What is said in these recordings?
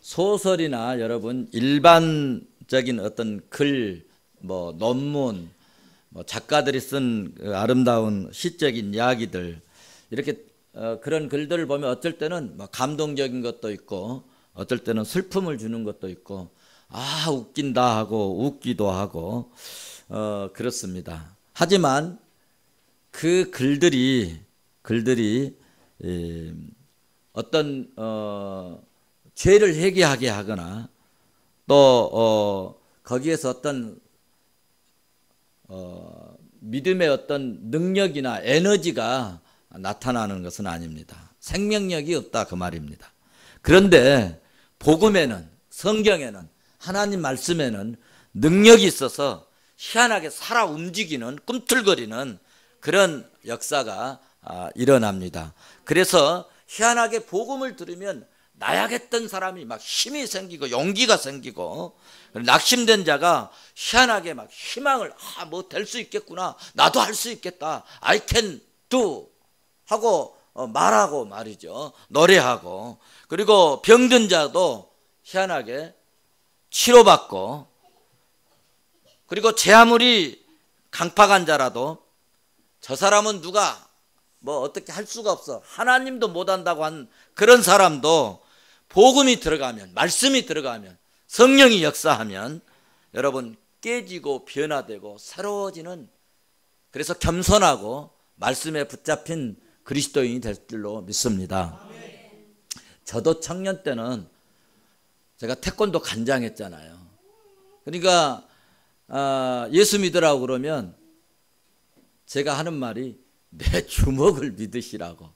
소설이나 여러분 일반적인 어떤 글, 논문, 작가들이 쓴 아름다운 시적인 이야기들, 이렇게 그런 글들을 보면 어쩔 때는 감동적인 것도 있고 어떨 때는 슬픔을 주는 것도 있고 웃긴다 하고 웃기도 하고 그렇습니다. 하지만 그 글들이 어떤 죄를 회개하게 하거나 또 거기에서 어떤 믿음의 어떤 능력이나 에너지가 나타나는 것은 아닙니다. 생명력이 없다 그 말입니다. 그런데 복음에는, 성경에는, 하나님 말씀에는 능력이 있어서 희한하게 살아 움직이는, 꿈틀거리는 그런 역사가 일어납니다. 그래서 희한하게 복음을 들으면 나약했던 사람이 막 힘이 생기고 용기가 생기고, 낙심된 자가 희한하게 막 희망을 뭐 될 수 있겠구나, 나도 할 수 있겠다, I can do 하고 말하고 말이죠. 노래하고. 그리고 병든 자도 희한하게 치료받고, 그리고 제 아무리 강팍한 자라도 저 사람은 누가 어떻게 할 수가 없어, 하나님도 못한다고 한 그런 사람도 복음이 들어가면, 말씀이 들어가면, 성령이 역사하면 여러분 깨지고 변화되고 새로워지는, 그래서 겸손하고 말씀에 붙잡힌 그리스도인이 될 줄로 믿습니다. 저도 청년 때는 제가 태권도 간장했잖아요. 그러니까 예수 믿으라고 그러면 제가 하는 말이 내 주먹을 믿으시라고.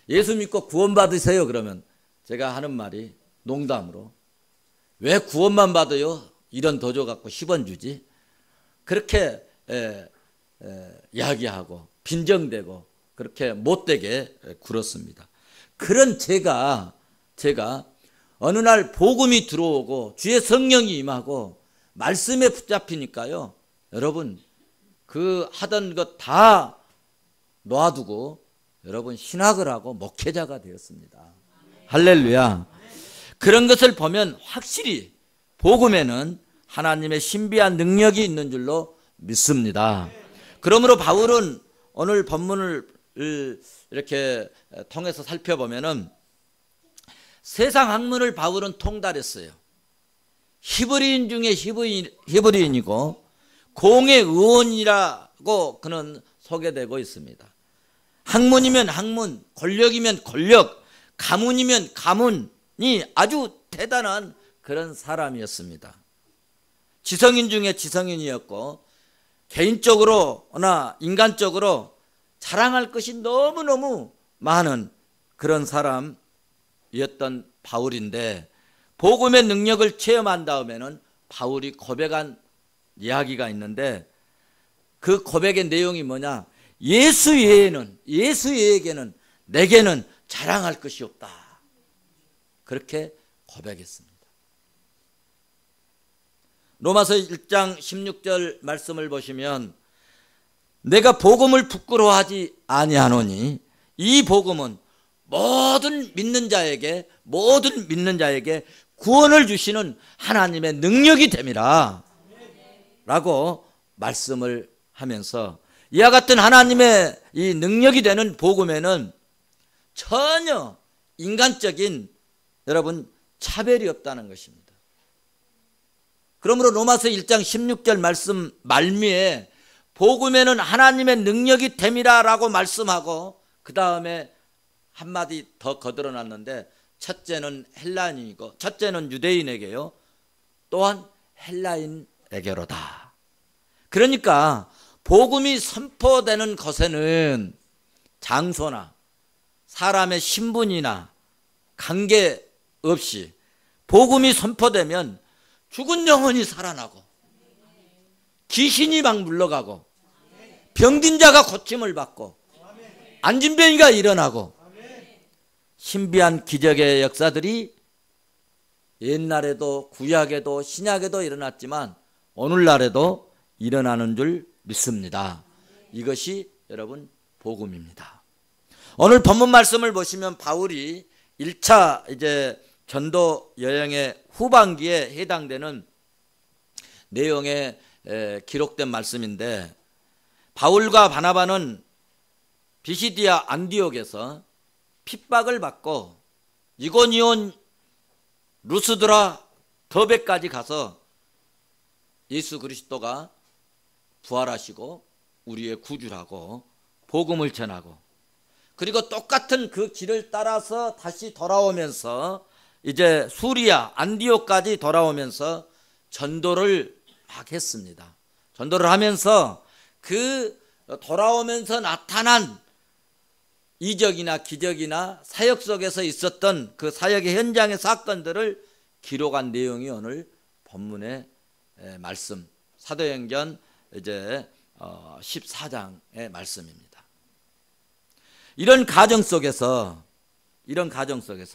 예수 믿고 구원 받으세요 그러면 제가 하는 말이 농담으로, 왜 구원만 받아요? 이런 도저 갖고 10원 주지? 그렇게 이야기하고 빈정대고 그렇게 못되게 굴었습니다. 그런 제가 어느 날 복음이 들어오고 주의 성령이 임하고 말씀에 붙잡히니까요, 여러분 그 하던 것 다 놔두고 여러분 신학을 하고 목회자가 되었습니다. 할렐루야. 그런 것을 보면 확실히 복음에는 하나님의 신비한 능력이 있는 줄로 믿습니다. 그러므로 바울은 오늘 본문을 이렇게 통해서 살펴보면은 세상 학문을 바울은 통달했어요. 히브리인 중에 히브리인이고 공의 의원이라고 그는 소개되고 있습니다. 학문이면 학문, 권력이면 권력, 가문이면 가문이 아주 대단한 그런 사람이었습니다. 지성인 중에 지성인이었고 개인적으로나 인간적으로 자랑할 것이 너무너무 많은 그런 사람이었던 바울인데, 복음의 능력을 체험한 다음에는 바울이 고백한 이야기가 있는데, 그 고백의 내용이 뭐냐, 예수 외에게는 내게는 자랑할 것이 없다, 그렇게 고백했습니다. 로마서 1장 16절 말씀을 보시면, 내가 복음을 부끄러워하지 아니하노니 이 복음은 모든 믿는 자에게 구원을 주시는 하나님의 능력이 됨이라 라고 말씀을 하면서, 이와 같은 하나님의 이 능력이 되는 복음에는 전혀 인간적인 여러분 차별이 없다는 것입니다. 그러므로 로마서 1장 16절 말씀 말미에 복음에는 하나님의 능력이 됨이라 라고 말씀하고 그 다음에 한마디 더 거들어놨는데, 첫째는 헬라인이고 첫째는 유대인에게요, 또한 헬라인에게로다. 그러니까 복음이 선포되는 것에는 장소나 사람의 신분이나 관계없이 복음이 선포되면 죽은 영혼이 살아나고 귀신이 막 물러가고 병든 자가 고침을 받고 안진병이가 일어나고 신비한 기적의 역사들이 옛날에도 구약에도 신약에도 일어났지만 오늘날에도 일어나는 줄 믿습니다. 이것이 여러분 복음입니다. 오늘 본문 말씀을 보시면 바울이 1차 이제 전도 여행의 후반기에 해당되는 내용에 기록된 말씀인데, 바울과 바나바는 비시디아 안디옥에서 핍박을 받고 이고니온, 루스드라, 더베까지 가서 예수 그리스도가 부활하시고 우리의 구주라고 복음을 전하고, 그리고 똑같은 그 길을 따라서 다시 돌아오면서 이제 수리아 안디옥까지 돌아오면서 전도를 막 했습니다. 전도를 하면서 그 돌아오면서 나타난 이적이나 기적이나 사역 속에서 있었던 그 사역의 현장의 사건들을 기록한 내용이 오늘 본문의 말씀, 사도행전 이제 14장의 말씀입니다. 이런 가정 속에서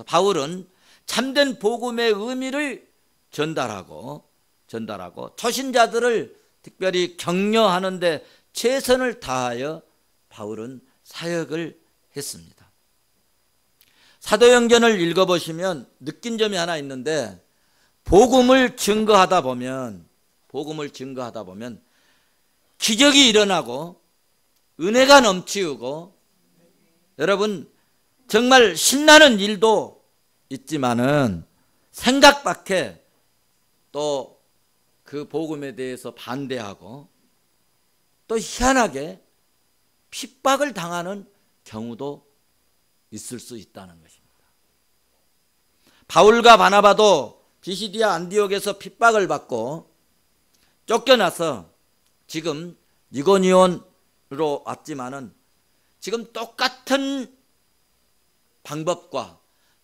바울은 참된 복음의 의미를 전달하고 초신자들을 특별히 격려하는 데 최선을 다하여 바울은 사역을 했습니다. 사도행전을 읽어보시면 느낀 점이 하나 있는데, 복음을 증거하다 보면 기적이 일어나고 은혜가 넘치고, 여러분 정말 신나는 일도 있지만은 생각 밖에 또 그 복음에 대해서 반대하고 또 희한하게 핍박을 당하는 경우도 있을 수 있다는 것입니다. 바울과 바나바도 비시디아 안디옥에서 핍박을 받고 쫓겨나서 지금 이고니온으로 왔지만은 지금 똑같은 방법과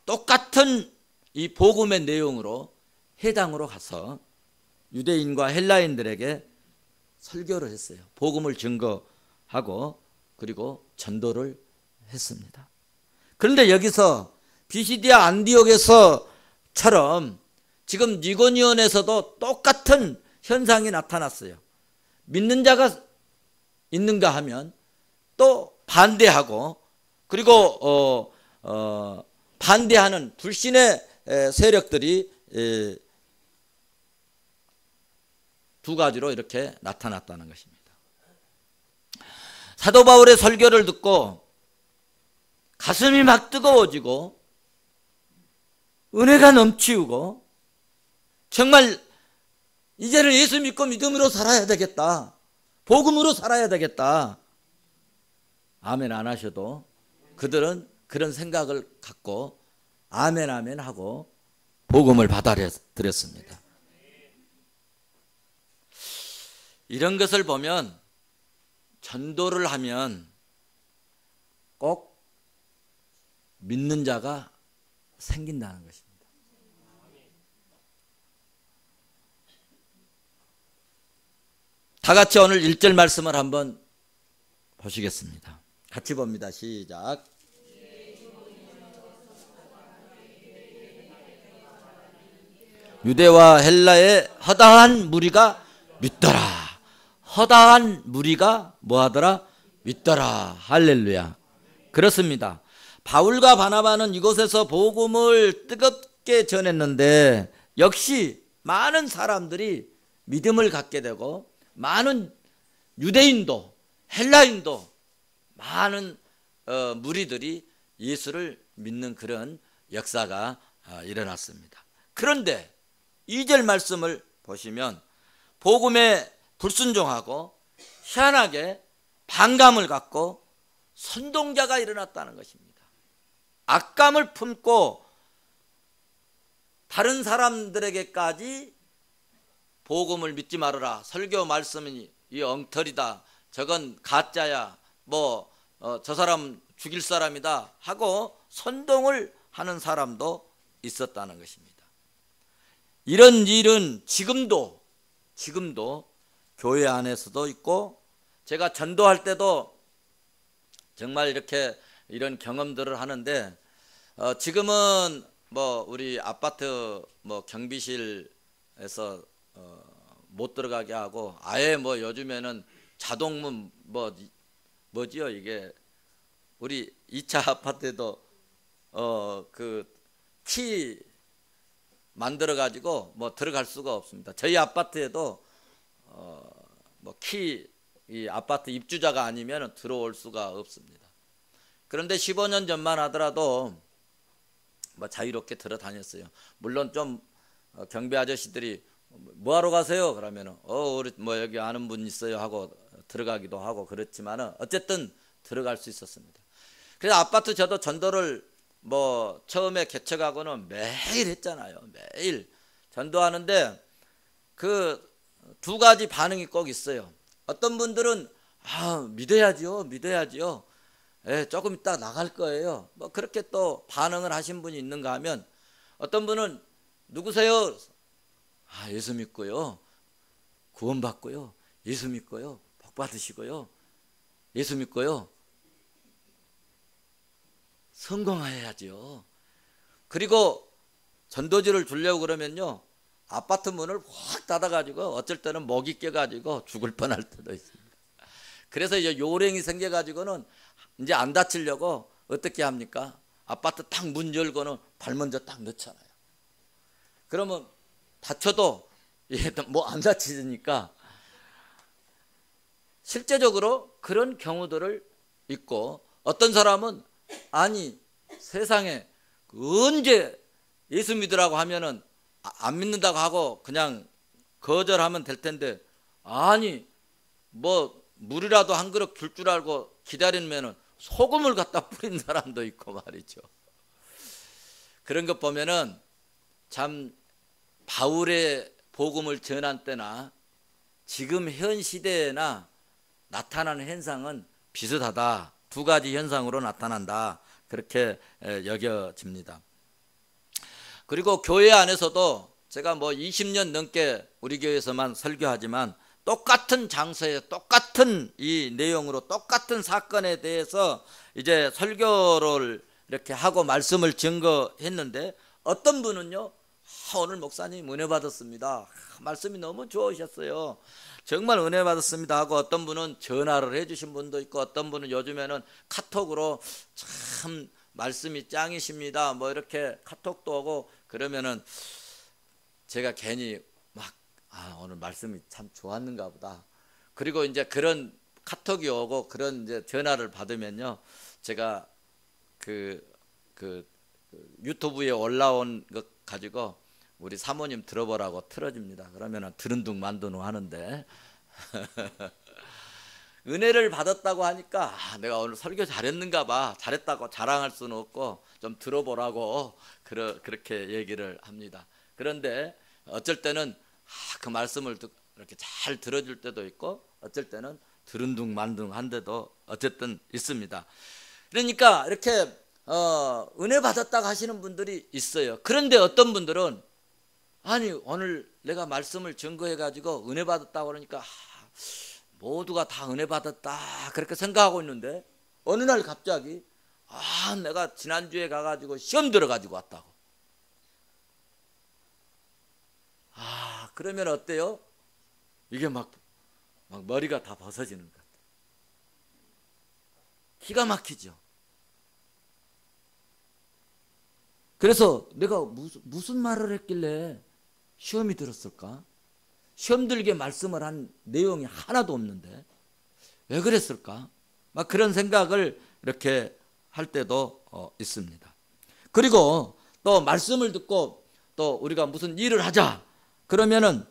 똑같은 이 복음의 내용으로 해당으로 가서 유대인과 헬라인들에게 설교를 했어요. 복음을 증거하고 그리고 전도를 했습니다. 그런데 여기서 비시디아 안디옥에서처럼 지금 니고니온에서도 똑같은 현상이 나타났어요. 믿는 자가 있는가 하면 또 반대하고, 그리고 반대하는 불신의 세력들이 두 가지로 이렇게 나타났다는 것입니다. 사도 바울의 설교를 듣고 가슴이 막 뜨거워지고 은혜가 넘치고, 정말 이제는 예수 믿고 믿음으로 살아야 되겠다, 복음으로 살아야 되겠다, 아멘 안 하셔도 그들은 그런 생각을 갖고 아멘 아멘 하고 복음을 받아들였습니다. 이런 것을 보면 전도를 하면 꼭 믿는 자가 생긴다는 것입니다. 다 같이 오늘 1절 말씀을 한번 보시겠습니다. 같이 봅니다. 시작. 유대와 헬라의 허다한 무리가 믿더라. 허다한 무리가 뭐하더라? 믿더라. 할렐루야. 그렇습니다. 바울과 바나바는 이곳에서 복음을 뜨겁게 전했는데 역시 많은 사람들이 믿음을 갖게 되고, 많은 유대인도 헬라인도 많은 무리들이 예수를 믿는 그런 역사가 일어났습니다. 그런데 2절 말씀을 보시면 복음에 불순종하고 희한하게 반감을 갖고 선동자가 일어났다는 것입니다. 악감을 품고 다른 사람들에게까지 복음을 믿지 말아라, 설교 말씀이 이 엉터리다, 저건 가짜야, 저 사람 죽일 사람이다 하고 선동을 하는 사람도 있었다는 것입니다. 이런 일은 지금도 교회 안에서도 있고, 제가 전도할 때도 정말 이렇게 이런 경험들을 하는데, 지금은 우리 아파트 경비실에서 못 들어가게 하고, 아예 요즘에는 자동문 뭐지요 이게, 우리 2차 아파트에도 그 키 만들어 가지고 뭐 들어갈 수가 없습니다. 저희 아파트에도 이 아파트 입주자가 아니면 들어올 수가 없습니다. 그런데 15년 전만 하더라도 뭐 자유롭게 들어 다녔어요. 물론 좀 경비 아저씨들이 뭐 하러 가세요? 그러면은 우리 뭐 여기 아는 분 있어요 하고 들어가기도 하고 그렇지만은 어쨌든 들어갈 수 있었습니다. 그래서 아파트 저도 전도를 뭐 처음에 개척하고는 매일 했잖아요. 매일 전도하는데 그 두 가지 반응이 꼭 있어요. 어떤 분들은 믿어야지요, 믿어야지요. 조금 있다 나갈 거예요. 뭐 그렇게 또 반응을 하신 분이 있는가 하면 어떤 분은 누구세요? 예수 믿고요. 구원받고요. 예수 믿고요. 복 받으시고요. 예수 믿고요. 성공해야지요. 그리고 전도지를 주려고 그러면요. 아파트 문을 확 닫아가지고 어쩔 때는 목이 껴가지고 죽을 뻔할 때도 있습니다. 그래서 이제 요령이 생겨가지고는 이제 안 다치려고 어떻게 합니까? 아파트 딱 문 열고는 발 먼저 딱 넣잖아요. 그러면 다쳐도 뭐 안 다치니까 실제적으로 그런 경우들을 있고 어떤 사람은 아니 세상에 언제 예수 믿으라고 하면은 안 믿는다고 하고 그냥 거절하면 될 텐데 아니 뭐 물이라도 한 그릇 줄 줄 알고 기다리면은 소금을 갖다 뿌린 사람도 있고 말이죠. 그런 것 보면은 참 바울의 복음을 전한 때나 지금 현 시대에나 나타나는 현상은 비슷하다. 두 가지 현상으로 나타난다. 그렇게 여겨집니다. 그리고 교회 안에서도 제가 뭐 20년 넘게 우리 교회에서만 설교하지만 똑같은 장소에 똑같은 이 내용으로 똑같은 사건에 대해서 이제 설교를 이렇게 하고 말씀을 증거했는데 어떤 분은요, 오늘 목사님 은혜 받았습니다. 말씀이 너무 좋으셨어요. 정말 은혜 받았습니다 하고 어떤 분은 전화를 해주신 분도 있고 어떤 분은 요즘에는 카톡으로 참 말씀이 짱이십니다. 뭐 이렇게 카톡도 오고 그러면은 제가 괜히 막 오늘 말씀이 참 좋았는가 보다. 그리고 이제 그런 카톡이 오고 그런 이제 전화를 받으면요, 제가 그 유튜브에 올라온 것 가지고 우리 사모님 들어보라고 틀어줍니다. 그러면은 들은 둥 만든 둥 하는데 은혜를 받았다고 하니까 내가 오늘 설교 잘했는가 봐. 잘했다고 자랑할 수는 없고 좀 들어보라고 그렇게 얘기를 합니다. 그런데 어쩔 때는 그 말씀을 이렇게 잘 들어줄 때도 있고 어쩔 때는 들은 둥 만 둥 한 데도 어쨌든 있습니다. 그러니까 이렇게 은혜 받았다고 하시는 분들이 있어요. 그런데 어떤 분들은 아니 오늘 내가 말씀을 증거해 가지고 은혜 받았다고 그러니까 모두가 다 은혜 받았다 그렇게 생각하고 있는데 어느 날 갑자기 내가 지난주에 가가지고 시험 들어가지고 왔다고. 그러면 어때요? 이게 막 머리가 다 벗어지는 것 같아요. 기가 막히죠. 그래서 내가 무슨 말을 했길래 시험이 들었을까? 시험 들게 말씀을 한 내용이 하나도 없는데 왜 그랬을까? 막 그런 생각을 이렇게 할 때도 있습니다. 그리고 또 말씀을 듣고 또 우리가 무슨 일을 하자 그러면은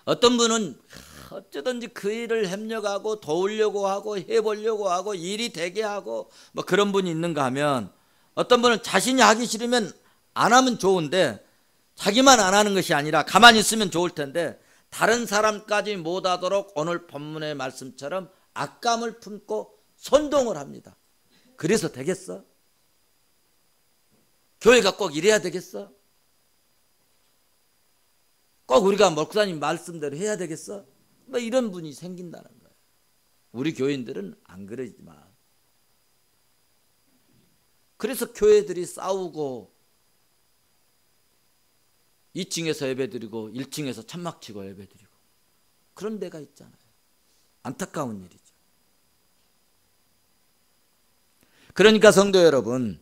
어떤 분은 어쩌든지 그 일을 협력하고 도우려고 하고 해보려고 하고 일이 되게 하고 뭐 그런 분이 있는가 하면 어떤 분은 자신이 하기 싫으면 안 하면 좋은데 자기만 안 하는 것이 아니라 가만히 있으면 좋을 텐데 다른 사람까지 못하도록 오늘 본문의 말씀처럼 악감을 품고 선동을 합니다. 그래서 되겠어? 교회가 꼭 이래야 되겠어? 꼭 우리가 목사님 말씀대로 해야 되겠어? 뭐 이런 분이 생긴다는 거예요. 우리 교인들은 안 그러지만 그래서 교회들이 싸우고 2층에서 예배드리고 1층에서 천막치고 예배드리고 그런 데가 있잖아요. 안타까운 일이죠. 그러니까 성도 여러분,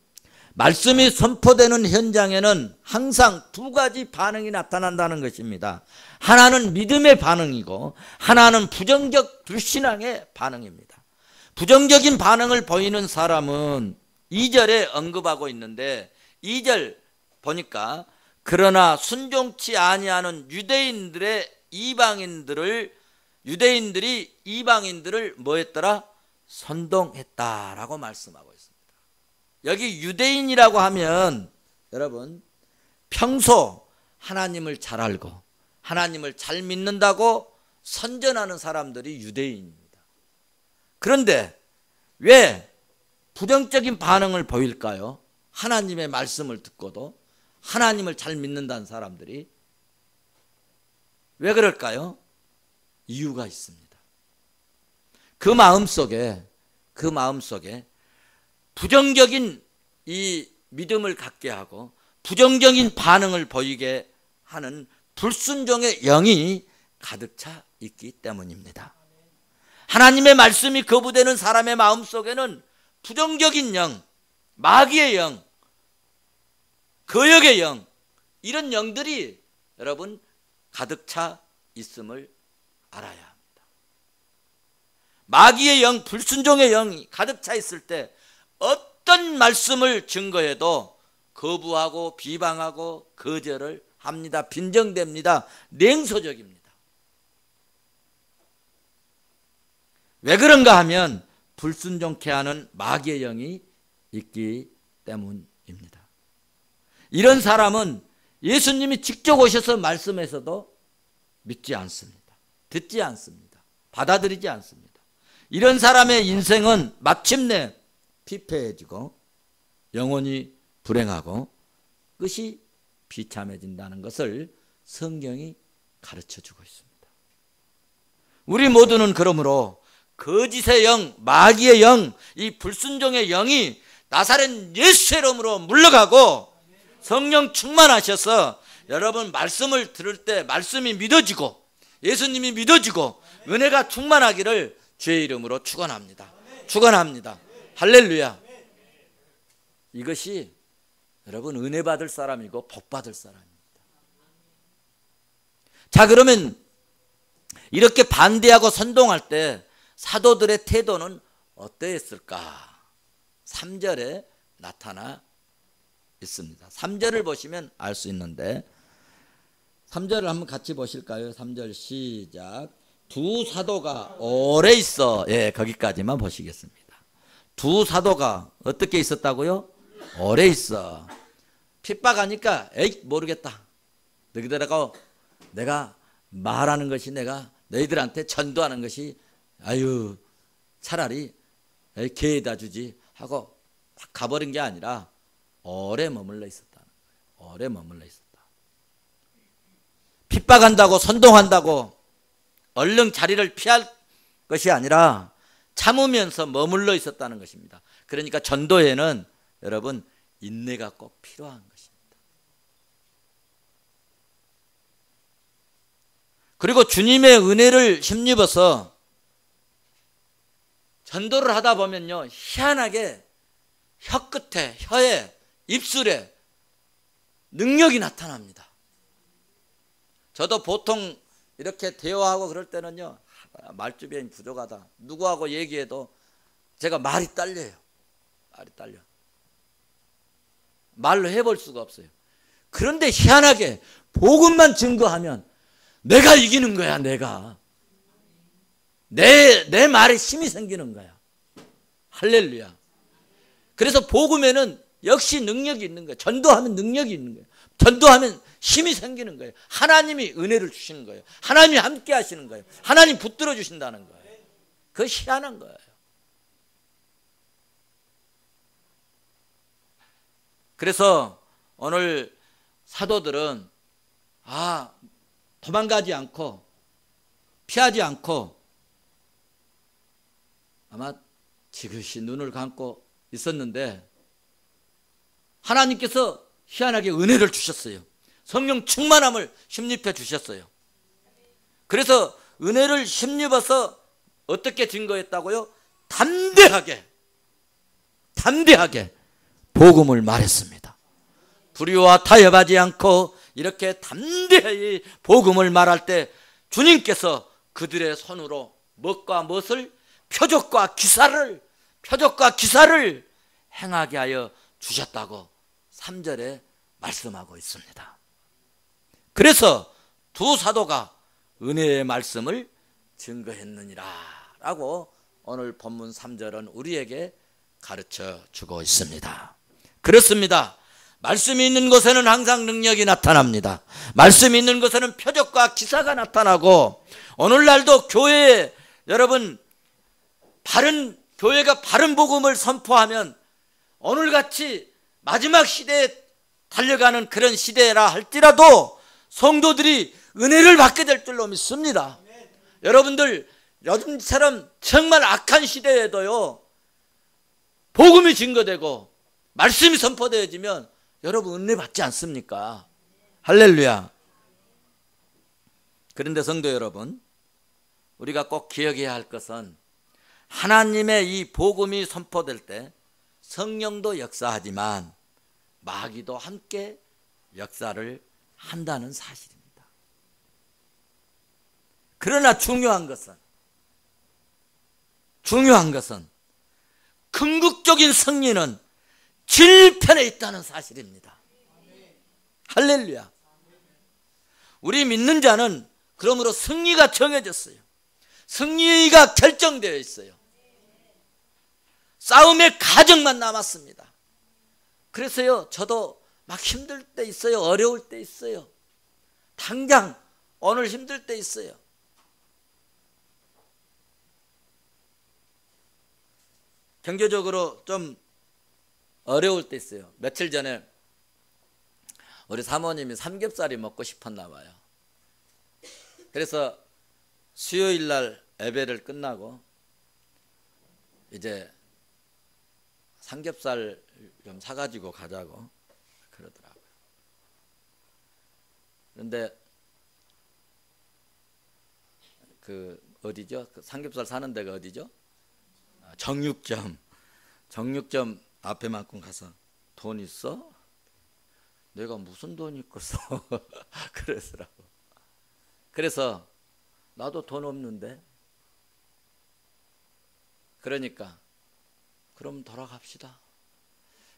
말씀이 선포되는 현장에는 항상 두 가지 반응이 나타난다는 것입니다. 하나는 믿음의 반응이고 하나는 부정적 불신앙의 반응입니다. 부정적인 반응을 보이는 사람은 2절에 언급하고 있는데 2절 보니까 그러나 순종치 아니하는 유대인들이 이방인들을 뭐 했더라? 선동했다라고 말씀하고 있습니다. 여기 유대인이라고 하면 여러분 평소 하나님을 잘 알고 하나님을 잘 믿는다고 선전하는 사람들이 유대인입니다. 그런데 왜 부정적인 반응을 보일까요? 하나님의 말씀을 듣고도 하나님을 잘 믿는다는 사람들이 왜 그럴까요? 이유가 있습니다. 그 마음속에 부정적인 이 믿음을 갖게 하고 부정적인 반응을 보이게 하는 불순종의 영이 가득 차 있기 때문입니다. 하나님의 말씀이 거부되는 사람의 마음속에는 부정적인 영, 마귀의 영, 거역의 영, 이런 영들이 여러분 가득 차 있음을 알아야 합니다. 마귀의 영, 불순종의 영이 가득 차 있을 때 어떤 말씀을 증거해도 거부하고 비방하고 거절을 합니다. 빈정됩니다. 냉소적입니다. 왜 그런가 하면 불순종케 하는 마귀의 영이 있기 때문입니다. 이런 사람은 예수님이 직접 오셔서 말씀해서도 믿지 않습니다. 듣지 않습니다. 받아들이지 않습니다. 이런 사람의 인생은 마침내 피폐해지고 영혼이 불행하고 끝이 비참해진다는 것을 성경이 가르쳐주고 있습니다. 우리 모두는 그러므로 거짓의 영, 마귀의 영, 이 불순종의 영이 나사렛 예수의 이름으로 물러가고 성령 충만하셔서 여러분 말씀을 들을 때 말씀이 믿어지고 예수님이 믿어지고 은혜가 충만하기를 주의 이름으로 축원합니다. 축원합니다. 할렐루야. 이것이 여러분 은혜 받을 사람이고 복 받을 사람입니다. 자, 그러면 이렇게 반대하고 선동할 때 사도들의 태도는 어떠했을까? 3절에 나타나 있습니다. 3절을 보시면 알 수 있는데 3절을 한번 같이 보실까요? 3절 시작. 두 사도가 오래 있어. 예, 거기까지만 보시겠습니다. 두 사도가 어떻게 있었다고요? 오래 있어. 핍박하니까 에이 모르겠다. 너희들하고 내가 말하는 것이 내가 너희들한테 전도하는 것이 아유 차라리 개에다 주지 하고 딱 가버린 게 아니라 오래 머물러 있었다는 거예요. 오래 머물러 있었다. 핍박한다고 선동한다고 얼른 자리를 피할 것이 아니라 참으면서 머물러 있었다는 것입니다. 그러니까 전도에는 여러분 인내가 꼭 필요한 것입니다. 그리고 주님의 은혜를 힘입어서 전도를 하다 보면요 희한하게 혀끝에, 혀에, 입술에 능력이 나타납니다. 저도 보통 이렇게 대화하고 그럴 때는요 말주변이 부족하다. 누구하고 얘기해도 제가 말이 딸려요. 말이 딸려. 말로 해볼 수가 없어요. 그런데 희한하게 복음만 증거하면 내가 이기는 거야. 내가 내 말에 힘이 생기는 거야. 할렐루야. 그래서 복음에는 역시 능력이 있는 거예요. 전도하면 능력이 있는 거예요. 전도하면 힘이 생기는 거예요. 하나님이 은혜를 주시는 거예요. 하나님이 함께 하시는 거예요. 하나님 붙들어 주신다는 거예요. 그거 희한한 거예요. 그래서 오늘 사도들은 도망가지 않고 피하지 않고 아마 지그시 눈을 감고 있었는데 하나님께서 희한하게 은혜를 주셨어요. 성령 충만함을 힘입혀 주셨어요. 그래서 은혜를 힘입어서 어떻게 증거했다고요? 담대하게 복음을 말했습니다. 불의와 타협하지 않고 이렇게 담대히 복음을 말할 때 주님께서 그들의 손으로 무엇과 무엇을 표적과 기사를 행하게 하여 주셨다고 3절에 말씀하고 있습니다. 그래서 두 사도가 은혜의 말씀을 증거했느니라 라고 오늘 본문 3절은 우리에게 가르쳐 주고 있습니다. 그렇습니다. 말씀이 있는 곳에는 항상 능력이 나타납니다. 말씀이 있는 곳에는 표적과 기사가 나타나고, 오늘날도 교회에 여러분 교회가 바른 복음을 선포하면 오늘같이 마지막 시대에 달려가는 그런 시대라 할지라도 성도들이 은혜를 받게 될 줄로 믿습니다. 여러분들 요즘처럼 정말 악한 시대에도요, 복음이 증거되고 말씀이 선포되어지면 여러분 은혜 받지 않습니까? 할렐루야. 그런데 성도 여러분, 우리가 꼭 기억해야 할 것은 하나님의 이 복음이 선포될 때 성령도 역사하지만 마귀도 함께 역사를 한다는 사실입니다. 그러나 중요한 것은 궁극적인 승리는 질편에 있다는 사실입니다. 할렐루야. 우리 믿는 자는 그러므로 승리가 정해졌어요. 승리가 결정되어 있어요. 싸움의 과정만 남았습니다. 그래서요, 저도 막 힘들 때 있어요. 어려울 때 있어요. 당장 오늘 힘들 때 있어요. 경제적으로 좀 어려울 때 있어요. 며칠 전에 우리 사모님이 삼겹살이 먹고 싶었나 봐요. 그래서 수요일 날 예배를 끝나고 이제 삼겹살 좀 사가지고 가자고 그러더라고요. 그런데 그 어디죠? 그 삼겹살 사는 데가 어디죠? 정육점 앞에만큼 가서 돈 있어? 내가 무슨 돈 있겠어? 그러더라고. 그래서 나도 돈 없는데. 그러니까 그럼 돌아갑시다.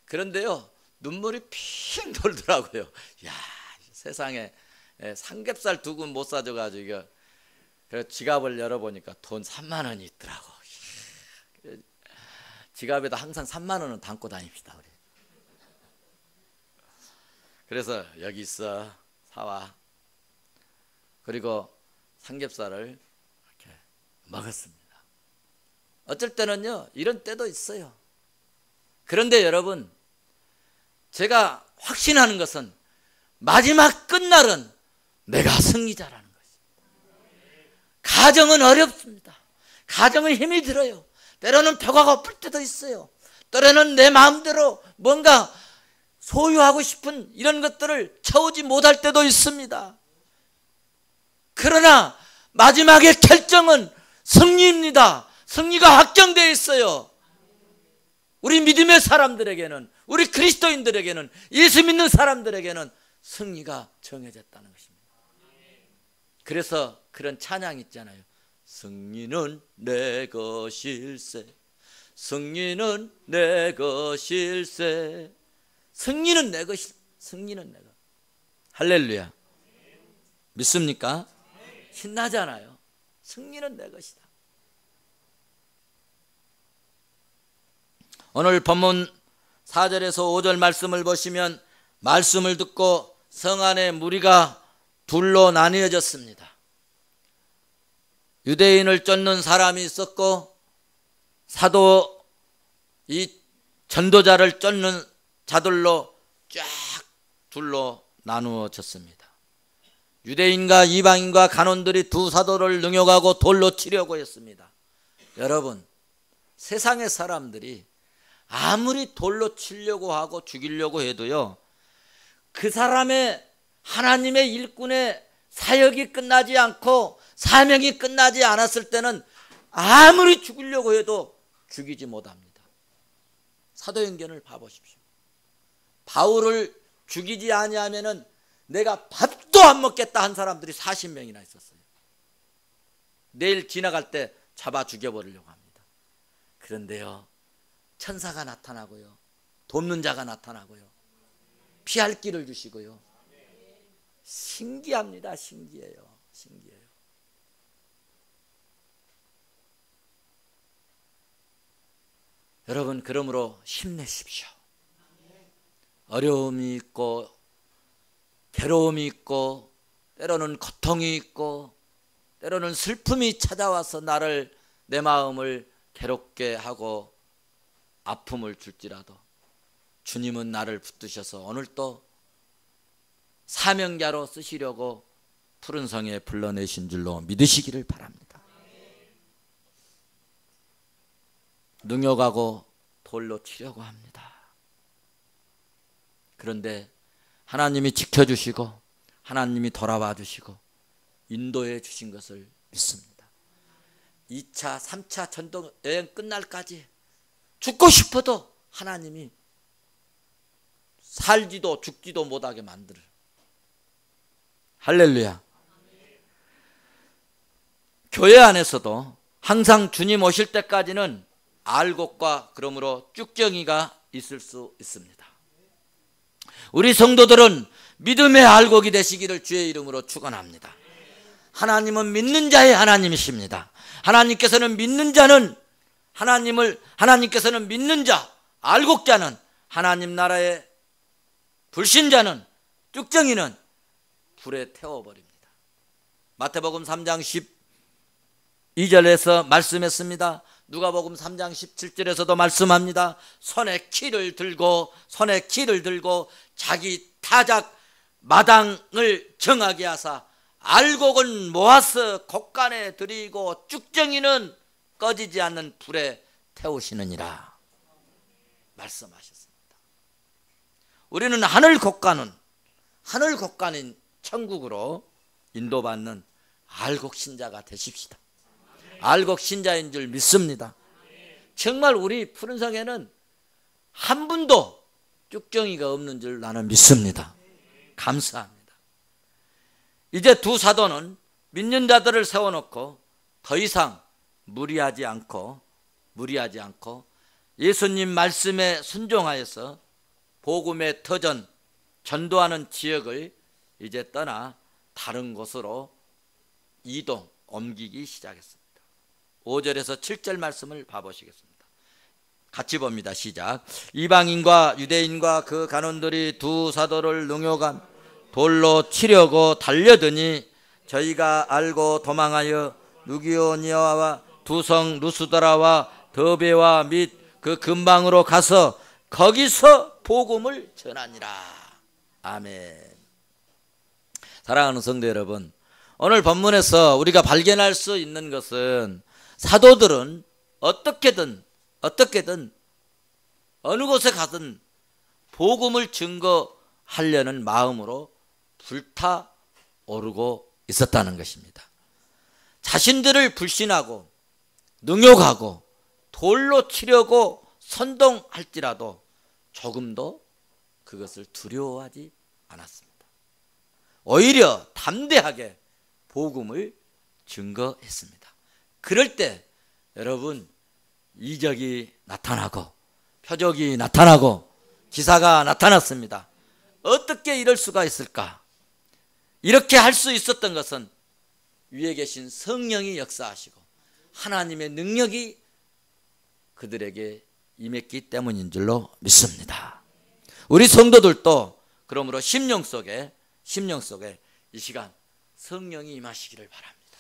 그런데요, 눈물이 핑 돌더라고요. 야, 세상에 삼겹살 2근 못 사줘가지고 그래서 지갑을 열어보니까 돈 3만 원이 있더라고. 지갑에다 항상 3만 원은 담고 다닙시다, 우리. 그래서 여기 있어, 사와. 그리고 삼겹살을 이렇게 먹었습니다. 어쩔 때는요, 이런 때도 있어요. 그런데 여러분, 제가 확신하는 것은 마지막 끝날은 내가 승리자라는 것입니다. 가정은 어렵습니다. 가정은 힘이 들어요. 때로는 벼가 고플 때도 있어요. 때로는 내 마음대로 뭔가 소유하고 싶은 이런 것들을 채우지 못할 때도 있습니다. 그러나 마지막의 결정은 승리입니다. 승리가 확정되어 있어요. 우리 믿음의 사람들에게는, 우리 그리스도인들에게는, 예수 믿는 사람들에게는 승리가 정해졌다는 것입니다. 그래서 그런 찬양 있잖아요. 승리는 내 것일세, 승리는 내 것일세, 승리는 내 것이, 승리는 내 것. 할렐루야. 믿습니까? 신나잖아요. 승리는 내 것이다. 오늘 본문 4절에서 5절 말씀을 보시면 말씀을 듣고 성 안에 무리가 둘로 나뉘어졌습니다. 유대인을 쫓는 사람이 있었고 사도 이 전도자를 쫓는 자들로 쫙 둘로 나누어졌습니다. 유대인과 이방인과 간원들이 두 사도를 능욕하고 돌로 치려고 했습니다. 여러분, 세상의 사람들이 아무리 돌로 치려고 하고 죽이려고 해도요, 그 사람의 하나님의 일꾼의 사역이 끝나지 않고 사명이 끝나지 않았을 때는 아무리 죽이려고 해도 죽이지 못합니다. 사도행전을 봐보십시오. 바울을 죽이지 아니하면은 내가 밥도 안 먹겠다 한 사람들이 40명이나 있었어요. 내일 지나갈 때 잡아 죽여버리려고 합니다. 그런데요, 천사가 나타나고요, 돕는 자가 나타나고요, 피할 길을 주시고요. 신기합니다. 신기해요. 신기해요. 여러분, 그러므로 힘내십시오. 어려움이 있고 괴로움이 있고 때로는 고통이 있고 때로는 슬픔이 찾아와서 내 마음을 괴롭게 하고 아픔을 줄지라도 주님은 나를 붙드셔서 오늘 또 사명자로 쓰시려고 푸른 성에 불러내신 줄로 믿으시기를 바랍니다. 능욕하고 돌로 치려고 합니다. 그런데 하나님이 지켜주시고 하나님이 돌아와 주시고 인도해 주신 것을 믿습니다. 2차 3차 전도 여행 끝날까지 죽고 싶어도 하나님이 살지도 죽지도 못하게 만들어. 할렐루야. 교회 안에서도 항상 주님 오실 때까지는 알곡과 그러므로 쭉정이가 있을 수 있습니다. 우리 성도들은 믿음의 알곡이 되시기를 주의 이름으로 축원합니다. 하나님은 믿는 자의 하나님이십니다. 하나님께서는 믿는 자는 하나님께서는 믿는 자, 알곡자는, 하나님 나라의 불신자는, 쭉정이는 불에 태워버립니다. 마태복음 3장 12절에서 말씀했습니다. 누가복음 3장 17절에서도 말씀합니다. 손에 키를 들고 자기 타작 마당을 정하게 하사 알곡은 모아서 곡간에 들이고 쭉정이는 꺼지지 않는 불에 태우시느니라 말씀하셨습니다. 우리는 하늘 곡간인 천국으로 인도받는 알곡 신자가 되십시다. 알곡 신자인 줄 믿습니다. 정말 우리 푸른성에는 한 분도 쭉정이가 없는 줄 나는 믿습니다. 감사합니다. 이제 두 사도는 믿는 자들을 세워놓고 더 이상 무리하지 않고 예수님 말씀에 순종하여서 복음의 터전 전도하는 지역을 이제 떠나 다른 곳으로 옮기기 시작했습니다. 5절에서 7절 말씀을 봐보시겠습니다. 같이 봅니다. 시작. 이방인과 유대인과 그 간원들이 두 사도를 능욕한 돌로 치려고 달려드니 저희가 알고 도망하여 누기오니아와 두성 루스드라와 더베와 및 그 근방으로 가서 거기서 복음을 전하니라. 아멘. 사랑하는 성도 여러분, 오늘 본문에서 우리가 발견할 수 있는 것은 사도들은 어떻게든 어느 곳에 가든 복음을 증거하려는 마음으로 불타오르고 있었다는 것입니다. 자신들을 불신하고 능욕하고 돌로 치려고 선동할지라도 조금도 그것을 두려워하지 않았습니다. 오히려 담대하게 복음을 증거했습니다. 그럴 때 여러분, 이적이 나타나고 표적이 나타나고 기사가 나타났습니다. 어떻게 이럴 수가 있을까? 이렇게 할 수 있었던 것은 위에 계신 성령이 역사하시고 하나님의 능력이 그들에게 임했기 때문인 줄로 믿습니다. 우리 성도들도 그러므로 심령 속에 이 시간 성령이 임하시기를 바랍니다.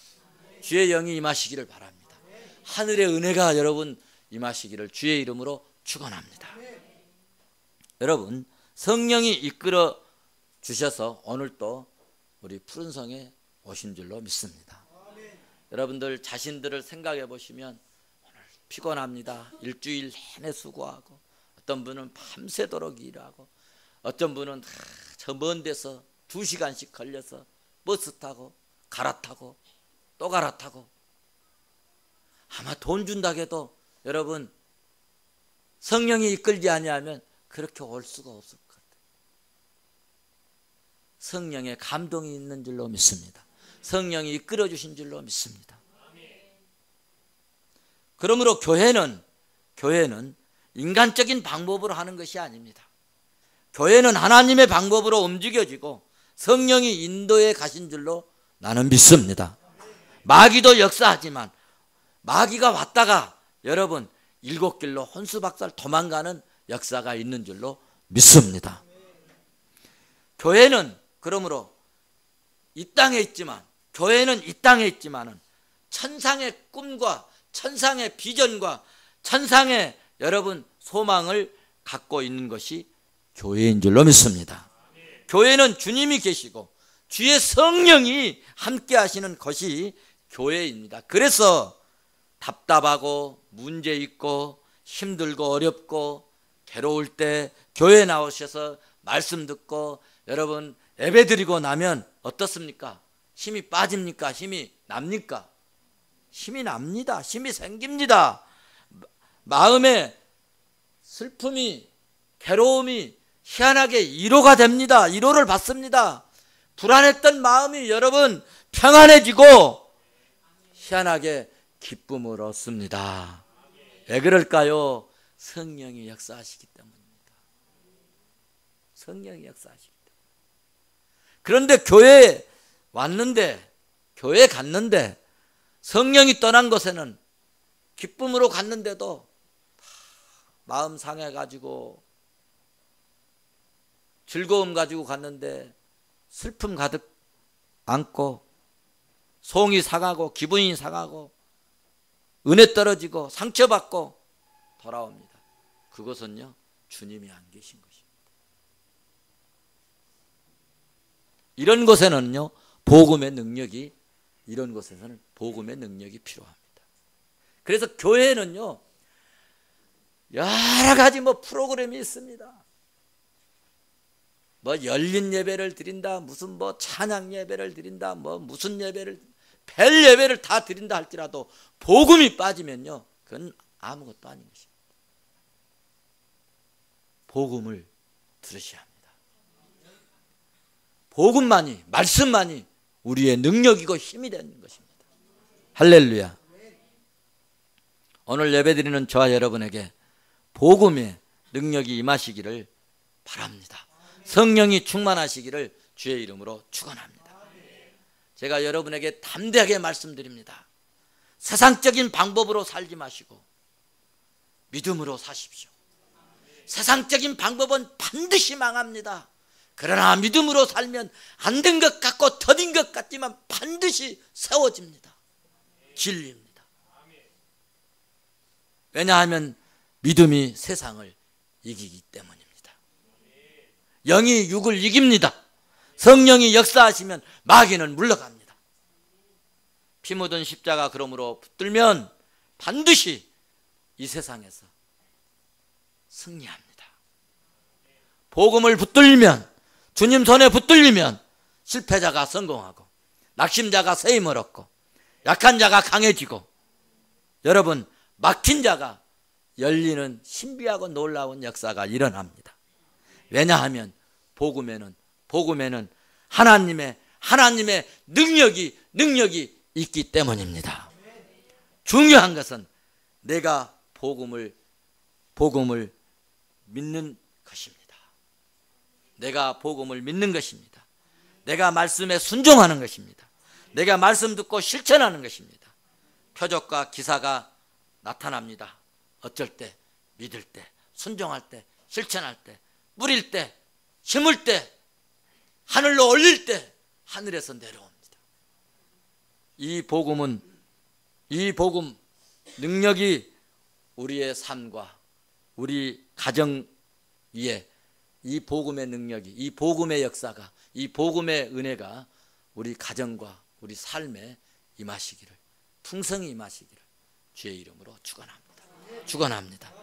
주의 영이 임하시기를 바랍니다. 하늘의 은혜가 여러분 임하시기를 주의 이름으로 축원합니다. 여러분, 성령이 이끌어 주셔서 오늘 또 우리 푸른성에 오신 줄로 믿습니다. 여러분들 자신들을 생각해 보시면 오늘 피곤합니다. 일주일 내내 수고하고 어떤 분은 밤새도록 일하고 어떤 분은 저 먼 데서 2시간씩 걸려서 버스 타고 갈아타고 또 갈아타고 아마 돈 준다고 해도 여러분 성령이 이끌지 아니하면 그렇게 올 수가 없을 것 같아요. 성령의 감동이 있는 줄로 믿습니다. 성령이 이끌어 주신 줄로 믿습니다. 그러므로 교회는 인간적인 방법으로 하는 것이 아닙니다. 교회는 하나님의 방법으로 움직여지고 성령이 인도해 가신 줄로 나는 믿습니다. 마귀도 역사하지만 마귀가 왔다가 여러분 일곱 길로 혼수박살 도망가는 역사가 있는 줄로 믿습니다. 교회는 그러므로 이 땅에 있지만 천상의 꿈과 천상의 비전과 천상의 여러분 소망을 갖고 있는 것이 교회인 줄로 믿습니다. 교회는 주님이 계시고 주의 성령이 함께 하시는 것이 교회입니다. 그래서 답답하고 문제 있고 힘들고 어렵고 괴로울 때 교회 나오셔서 말씀 듣고 여러분 예배 드리고 나면 어떻습니까? 힘이 빠집니까? 힘이 납니까? 힘이 납니다. 힘이 생깁니다. 마음에 슬픔이 괴로움이 희한하게 위로가 됩니다. 위로를 받습니다. 불안했던 마음이 여러분 평안해지고 희한하게 기쁨을 얻습니다. 왜 그럴까요? 성령이 역사하시기 때문입니다. 성령이 역사하시기 때문에. 그런데 교회에 왔는데, 교회에 갔는데 성령이 떠난 곳에는 기쁨으로 갔는데도 마음 상해가지고 즐거움 가지고 갔는데 슬픔 가득 안고 속이 상하고 기분이 상하고 은혜 떨어지고 상처받고 돌아옵니다. 그것은요 주님이 안 계신 것입니다. 이런 곳에는요 복음의 능력이 이런 곳에서는 복음의 능력이 필요합니다. 그래서 교회는요 여러 가지 프로그램이 있습니다. 열린 예배를 드린다, 무슨 찬양 예배를 드린다, 무슨 예배를 별 예배를 다 드린다 할지라도 복음이 빠지면요 그건 아무것도 아닌 것입니다. 복음을 들으셔야 합니다. 복음만이, 말씀만이 우리의 능력이고 힘이 되는 것입니다. 할렐루야. 오늘 예배드리는 저와 여러분에게 복음의 능력이 임하시기를 바랍니다. 성령이 충만하시기를 주의 이름으로 축원합니다. 제가 여러분에게 담대하게 말씀드립니다. 세상적인 방법으로 살지 마시고 믿음으로 사십시오. 세상적인 방법은 반드시 망합니다. 그러나 믿음으로 살면 안 된 것 같고 더딘 것 같지만 반드시 세워집니다. 진리입니다. 왜냐하면 믿음이 세상을 이기기 때문입니다. 영이 육을 이깁니다. 성령이 역사하시면 마귀는 물러갑니다. 피 묻은 십자가 그러므로 붙들면 반드시 이 세상에서 승리합니다. 복음을 붙들면, 주님 손에 붙들리면 실패자가 성공하고 낙심자가 새 힘을 얻고 약한 자가 강해지고 여러분 막힌 자가 열리는 신비하고 놀라운 역사가 일어납니다. 왜냐하면 복음에는 하나님의 능력이 있기 때문입니다. 중요한 것은 내가 복음을 믿는 것입니다. 내가 복음을 믿는 것입니다. 내가 말씀에 순종하는 것입니다. 내가 말씀 듣고 실천하는 것입니다. 표적과 기사가 나타납니다. 어쩔 때, 믿을 때, 순종할 때, 실천할 때, 뿌릴 때, 심을 때, 하늘로 올릴 때 하늘에서 내려옵니다. 이 복음 능력이 우리의 삶과 우리 가정 위에 이 복음의 능력이, 이 복음의 역사가, 이 복음의 은혜가 우리 가정과 우리 삶에 임하시기를, 풍성히 임하시기를 주의 이름으로 축원합니다. 축원합니다.